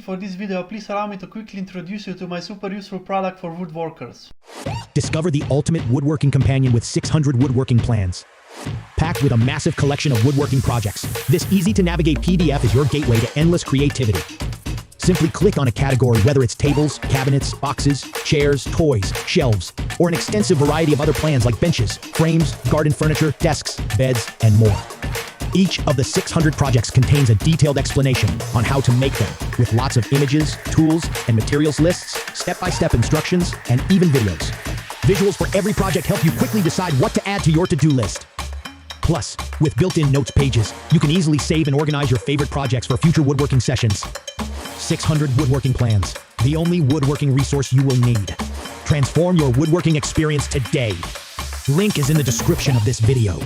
for this video, please allow me to quickly introduce you to my super useful product for woodworkers. Discover the ultimate woodworking companion with 600 woodworking plans. Packed with a massive collection of woodworking projects, this easy-to-navigate PDF is your gateway to endless creativity. Simply click on a category, whether it's tables, cabinets, boxes, chairs, toys, shelves, or an extensive variety of other plans like benches, frames, garden furniture, desks, beds, and more. Each of the 600 projects contains a detailed explanation on how to make them, with lots of images, tools, and materials lists, step-by-step instructions, and even videos. Visuals for every project help you quickly decide what to add to your to-do list. Plus, with built-in notes pages, you can easily save and organize your favorite projects for future woodworking sessions. 600 woodworking plans, the only woodworking resource you will need. Transform your woodworking experience today. Link is in the description of this video.